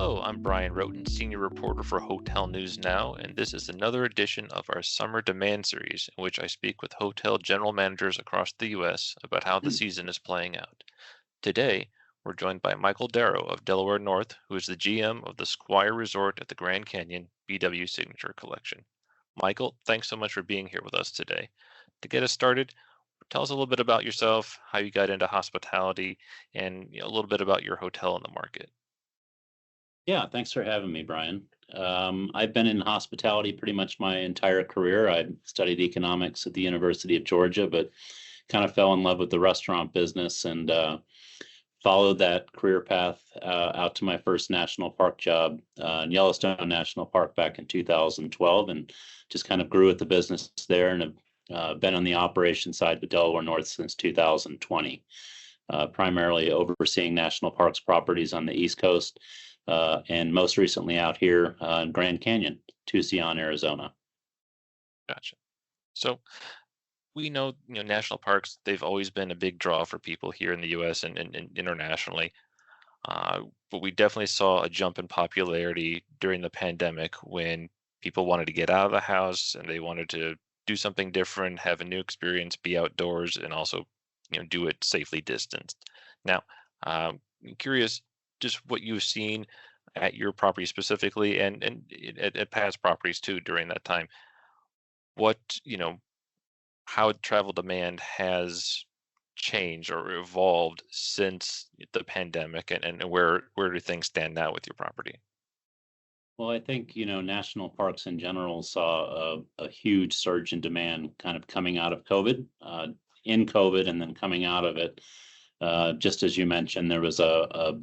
Hello, I'm Brian Roten, senior reporter for Hotel News Now, and this is another edition of our Summer Demand Series, in which I speak with hotel general managers across the U.S. about how the season is playing out. Today, we're joined by Michael Darrow of Delaware North, who is the GM of the Squire Resort at the Grand Canyon BW Signature Collection. Michael, thanks so much for being here with us today. To get us started, tell us a little bit about yourself, how you got into hospitality, and a little bit about your hotel in the market. Yeah, thanks for having me, Brian. I've been in hospitality pretty much my entire career. I studied economics at the University of Georgia, but kind of fell in love with the restaurant business and followed that career path out to my first national park job in Yellowstone National Park back in 2012, and just kind of grew with the business there and have been on the operation side with Delaware North since 2020, primarily overseeing national parks properties on the East Coast and most recently out here in Grand Canyon, Tucson, Arizona. Gotcha. So we know, national parks, they've always been a big draw for people here in the US and internationally. But we definitely saw a jump in popularity during the pandemic when people wanted to get out of the house and they wanted to do something different, have a new experience, be outdoors, and also, do it safely distanced. Now, I'm curious just what you've seen at your property specifically and at past properties too during that time. What, how travel demand has changed or evolved since the pandemic and where do things stand now with your property? Well, I think, national parks in general saw a huge surge in demand kind of coming out of COVID, in COVID, and then coming out of it. Just as you mentioned, there was a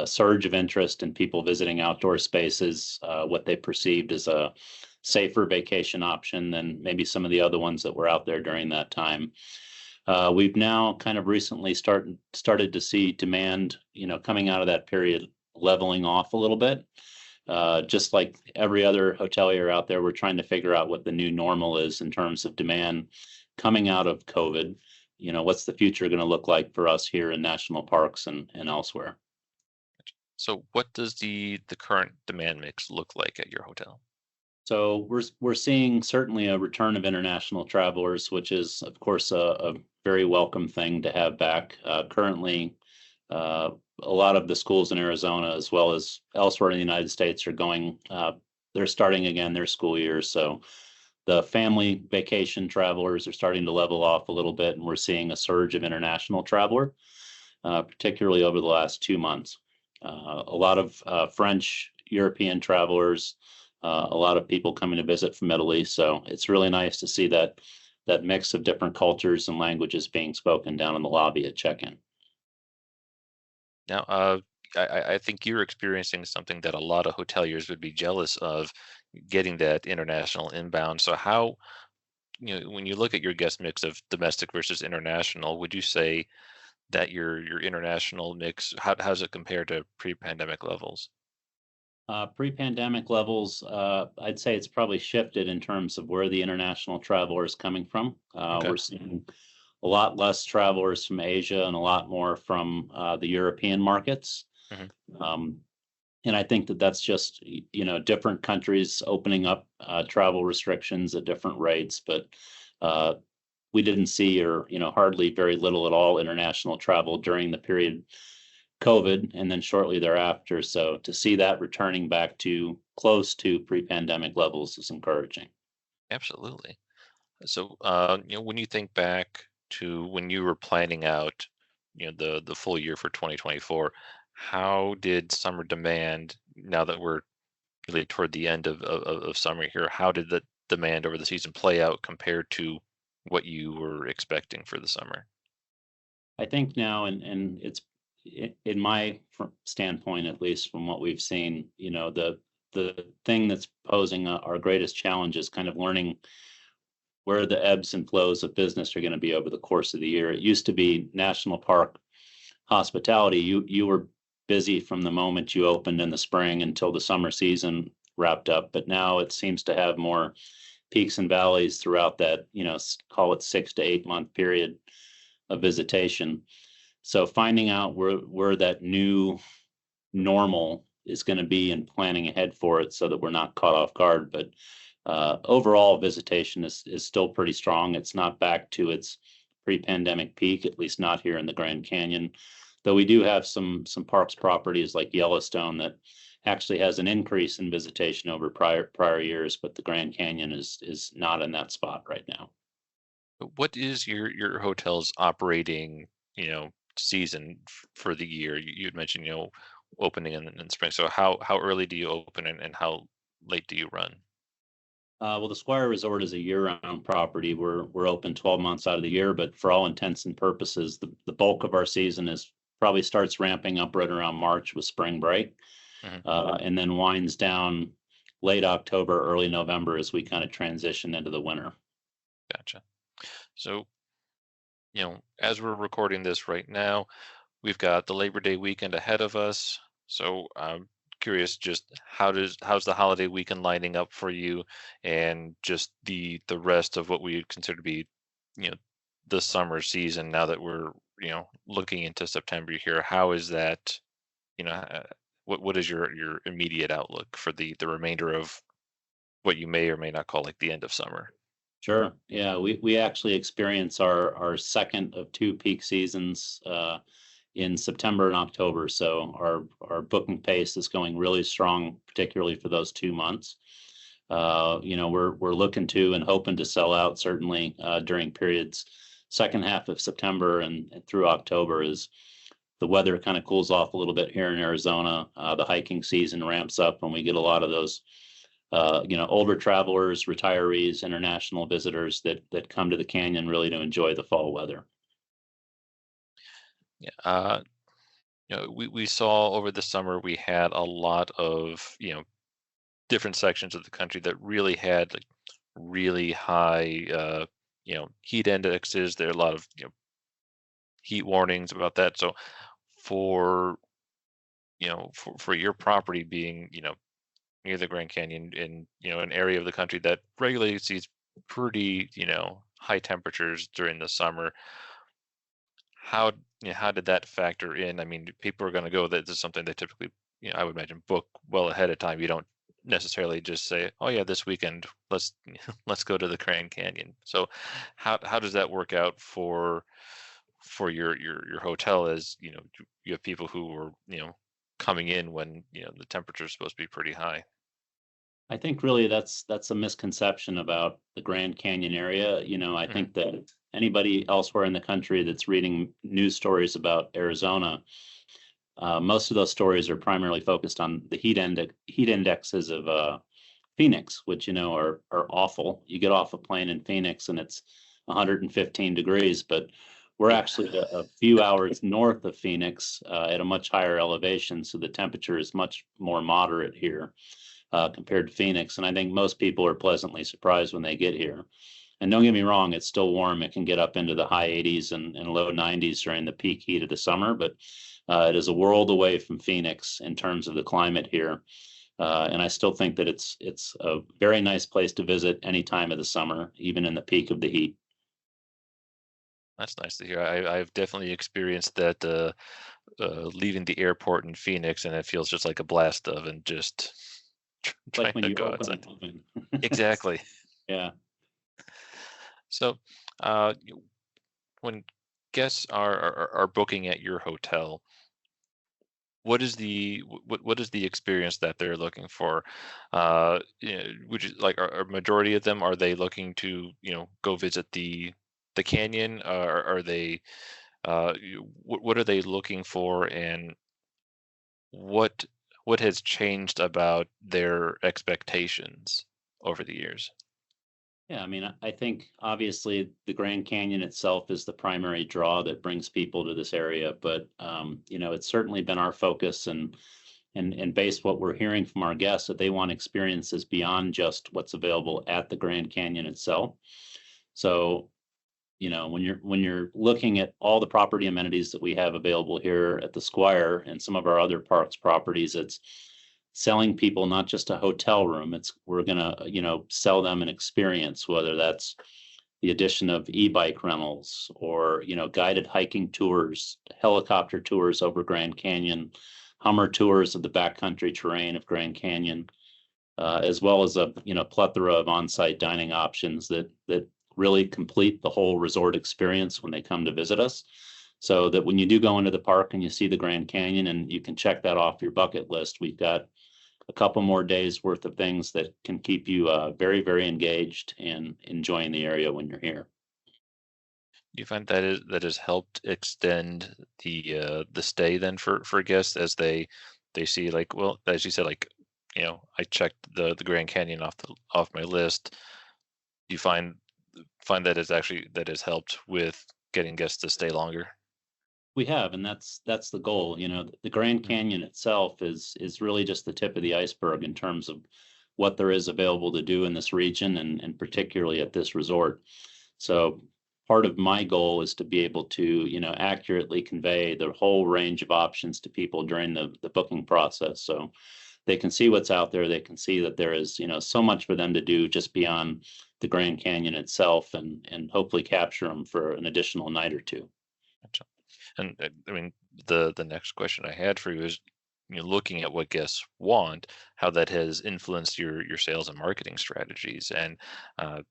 surge of interest in people visiting outdoor spaces, what they perceived as a safer vacation option than maybe some of the other ones that were out there during that time. We've now kind of recently started to see demand, coming out of that period leveling off a little bit. Just like every other hotelier out there, we're trying to figure out what the new normal is in terms of demand coming out of COVID. What's the future going to look like for us here in national parks and elsewhere? So what does the current demand mix look like at your hotel? So we're seeing certainly a return of international travelers, which is of course a very welcome thing to have back. Currently, a lot of the schools in Arizona, as well as elsewhere in the United States, are going. They're starting again their school year, so the family vacation travelers are starting to level off a little bit, and we're seeing a surge of international traveler, particularly over the last 2 months. A lot of French, European travelers, a lot of people coming to visit from Middle East. So it's really nice to see that mix of different cultures and languages being spoken down in the lobby at check-in. Now, I think you're experiencing something that a lot of hoteliers would be jealous of, getting that international inbound. So how, when you look at your guest mix of domestic versus international, would you say that your international mix, how does it compare to pre-pandemic levels? Pre-pandemic levels, I'd say it's probably shifted in terms of where the international traveler is coming from. Okay. We're seeing a lot less travelers from Asia and a lot more from the European markets. Hmm. Um, and I think that that's just, different countries opening up travel restrictions at different rates. But uh, we didn't see or, hardly very little at all international travel during the period COVID and then shortly thereafter. So to see that returning back to close to pre-pandemic levels is encouraging. Absolutely. So, when you think back to when you were planning out, the full year for 2024, how did summer demand, now that we're really toward the end of summer here, how did the demand over the season play out compared to what you were expecting for the summer? I think now, and it's in my standpoint, at least from what we've seen, the thing that's posing our greatest challenge is kind of learning where the ebbs and flows of business are going to be over the course of the year. It used to be national park hospitality. You were busy from the moment you opened in the spring until the summer season wrapped up, but now it seems to have more peaks and valleys throughout that, call it 6 to 8 month period of visitation. So finding out where that new normal is going to be and planning ahead for it so that we're not caught off guard. But overall, visitation is still pretty strong. It's not back to its pre-pandemic peak, at least not here in the Grand Canyon. Though we do have some parks properties like Yellowstone that actually has an increase in visitation over prior years, but the Grand Canyon is not in that spot right now. But what is your hotel's operating, season for the year? You had mentioned, opening in spring. So how early do you open and how late do you run? Well, the Squire Resort is a year-round property. We're open 12 months out of the year, but for all intents and purposes, the bulk of our season is probably starts ramping up right around March with spring break, Hmm. and then winds down late October, early November as we kind of transition into the winter. Gotcha. So, as we're recording this right now, we've got the Labor Day weekend ahead of us. So I'm curious, just how's the holiday weekend lining up for you, and just the rest of what we would consider to be, you know, the summer season. Now that we're looking into September here, how is that? What is your immediate outlook for the remainder of what you may or may not call like the end of summer? Sure. Yeah, we actually experience our second of two peak seasons in September and October. So our booking pace is going really strong, particularly for those 2 months. We're looking to and hoping to sell out certainly during periods second half of September and through October as the weather kind of cools off a little bit here in Arizona. The hiking season ramps up and we get a lot of those older travelers, retirees, international visitors that come to the canyon really to enjoy the fall weather. Yeah. We saw over the summer we had a lot of different sections of the country that really had like really high heat indexes. There are a lot of heat warnings about that. So for for your property being near the Grand Canyon in an area of the country that regularly sees pretty high temperatures during the summer, how how did that factor in? I mean, people are going to go. That this is something they typically, I would imagine, book well ahead of time. You don't necessarily just say, "Oh yeah, this weekend let's let's go to the Grand Canyon." So, how does that work out for your hotel? As you have people who are coming in when the temperature is supposed to be pretty high. I think really that's a misconception about the Grand Canyon area. I Hmm. think that anybody elsewhere in the country that's reading news stories about Arizona, most of those stories are primarily focused on the heat indexes of Phoenix, which are awful. You get off a plane in Phoenix and it's 115 degrees, but we're Yeah, actually a few hours north of Phoenix at a much higher elevation, so the temperature is much more moderate here compared to Phoenix. And I think most people are pleasantly surprised when they get here. And don't get me wrong, it's still warm. It can get up into the high 80s and low 90s during the peak heat of the summer, but it is a world away from Phoenix in terms of the climate here. And I still think that it's a very nice place to visit any time of the summer, even in the peak of the heat. that's nice to hear. I've definitely experienced that leaving the airport in Phoenix, and it feels just like a blast of and just Like trying when to you go open outside. an oven. Exactly. Yeah. So, uh, when guests are booking at your hotel, what is the experience that they're looking for? Would you like are majority of them, are they looking to go visit the canyon? Are they what are they looking for, and what what has changed about their expectations over the years? Yeah, I mean, I think obviously the Grand Canyon itself is the primary draw that brings people to this area, but it's certainly been our focus and based what we're hearing from our guests that they want experiences beyond just what's available at the Grand Canyon itself. So, when you're looking at all the property amenities that we have available here at the Squire and some of our other parks properties, it's selling people not just a hotel room. It's we're gonna sell them an experience, whether that's the addition of e-bike rentals or guided hiking tours, helicopter tours over Grand Canyon, Hummer tours of the backcountry terrain of Grand Canyon, as well as a plethora of on-site dining options that really complete the whole resort experience when they come to visit us. So that when you do go into the park and you see the Grand Canyon and you can check that off your bucket list, we've got a couple more days worth of things that can keep you very, very engaged and enjoying the area when you're here. Do you find that has helped extend the stay then for guests as they see like, well, as you said, like, I checked the Grand Canyon off my list. Do you find that that has helped with getting guests to stay longer? We have, and that's the goal. The Grand Mm. Canyon itself is really just the tip of the iceberg in terms of what there is available to do in this region and particularly at this resort. So part of my goal is to be able to, accurately convey the whole range of options to people during the booking process. So they can see what's out there. They can see that there is, so much for them to do just beyond the Grand Canyon itself and hopefully capture them for an additional night or two. Gotcha. And I mean, the next question I had for you is, looking at what guests want, how that has influenced your sales and marketing strategies, and uh,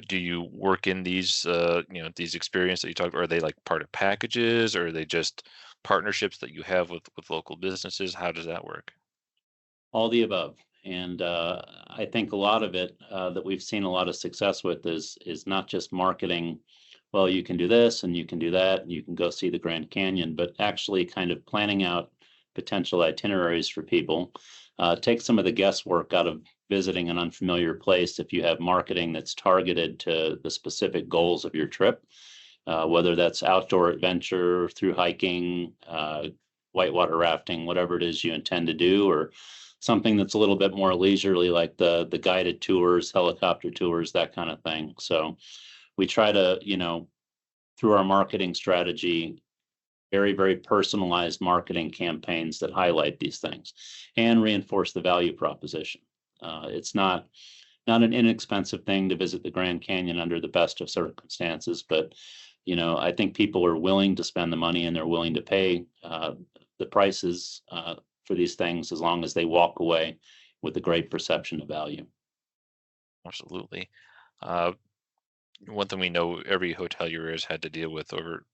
do you work in these experiences that you talked, or are they like part of packages, or are they just partnerships that you have with local businesses? How does that work? All the above. And I think a lot of it that we've seen a lot of success with is not just marketing. Well, you can do this and you can do that and you can go see the Grand Canyon, but actually kind of planning out potential itineraries for people. Take some of the guesswork out of visiting an unfamiliar place if you have marketing that's targeted to the specific goals of your trip, whether that's outdoor adventure through hiking, whitewater rafting, whatever it is you intend to do, or something that's a little bit more leisurely, like the guided tours, helicopter tours, that kind of thing. So we try to, through our marketing strategy, very, very personalized marketing campaigns that highlight these things and reinforce the value proposition. It's not an inexpensive thing to visit the Grand Canyon under the best of circumstances, but I think people are willing to spend the money and they're willing to pay the prices for these things as long as they walk away with a great perception of value. Absolutely. Uh, One thing we know every hotelier has had to deal with over,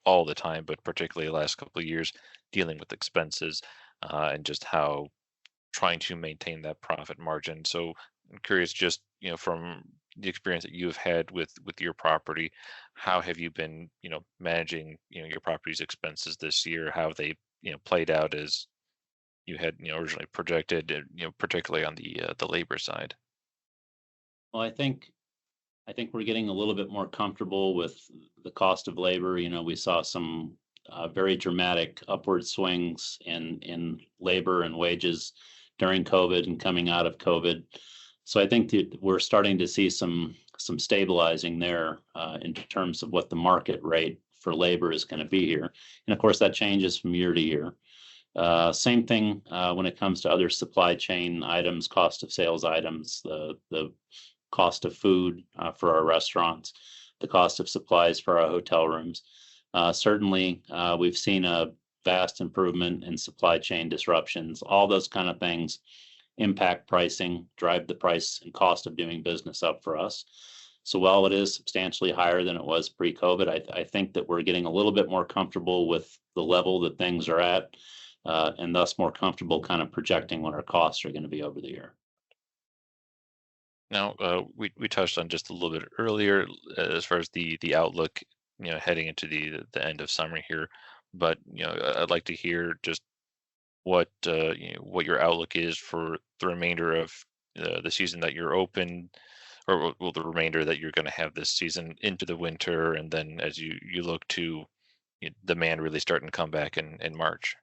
all the time, but particularly the last couple of years, dealing with expenses and just how trying to maintain that profit margin. So I'm curious, just from the experience that you've had with your property, how have you been, managing, your property's expenses this year? How have they, played out as you had, originally projected, particularly on the labor side? Well, I think we're getting a little bit more comfortable with the cost of labor. We saw some very dramatic upward swings in labor and wages during COVID and coming out of COVID. So I think that we're starting to see some stabilizing there in terms of what the market rate for labor is going to be here. And of course, that changes from year to year. Same thing when it comes to other supply chain items, cost of sales items, the cost of food for our restaurants, the cost of supplies for our hotel rooms. Certainly, we've seen a vast improvement in supply chain disruptions. All those kind of things impact pricing, drive the price and cost of doing business up for us. So while it is substantially higher than it was pre-COVID, I think that we're getting a little bit more comfortable with the level that things are at, and thus more comfortable kind of projecting what our costs are going to be over the year. Now, we touched on just a little bit earlier as far as the outlook, heading into the end of summer here. But I'd like to hear just what your outlook is for the remainder of the season that you're open, or well, the remainder that you're going to have this season into the winter, and then as you look to demand really starting to come back in March.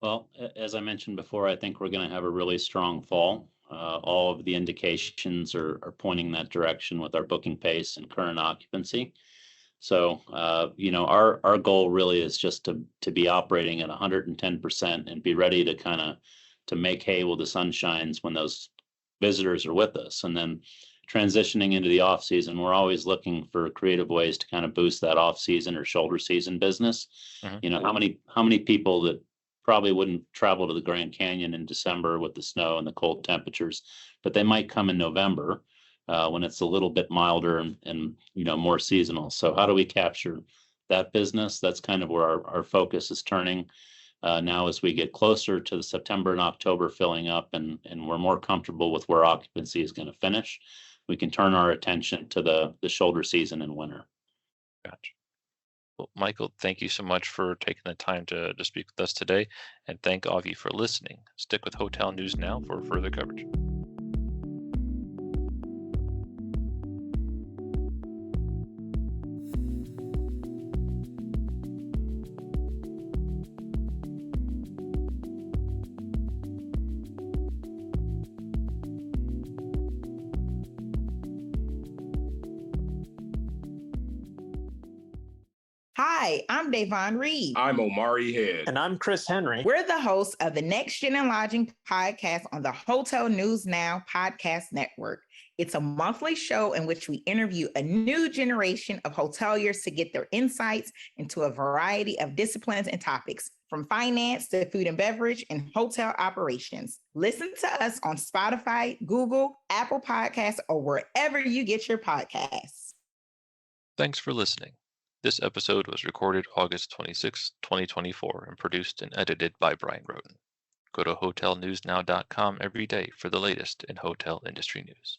Well, as I mentioned before, I think we're going to have a really strong fall. All of the indications are pointing that direction with our booking pace and current occupancy. So, our goal really is just to be operating at 110% and be ready to kind of to make hay while the sun shines when those visitors are with us. And then transitioning into the off season, we're always looking for creative ways to kind of boost that off season or shoulder season business. Hmm. How many people that probably wouldn't travel to the Grand Canyon in December with the snow and the cold temperatures, but they might come in November when it's a little bit milder and more seasonal. So how do we capture that business? That's kind of where our focus is turning now as we get closer to the September and October filling up, and we're more comfortable with where occupancy is going to finish. We can turn our attention to the shoulder season in winter. Gotcha. Well, Michael, thank you so much for taking the time to speak with us today, and thank all of you for listening. Stick with Hotel News Now for further coverage. Hi, I'm Davon Reed. I'm Omari Head. And I'm Chris Henry. We're the hosts of the Next Gen and Lodging podcast on the Hotel News Now podcast network. It's a monthly show in which we interview a new generation of hoteliers to get their insights into a variety of disciplines and topics, from finance to food and beverage and hotel operations. Listen to us on Spotify, Google, Apple Podcasts, or wherever you get your podcasts. Thanks for listening. This episode was recorded August 26, 2024, and produced and edited by Brian Roden. Go to hotelnewsnow.com every day for the latest in hotel industry news.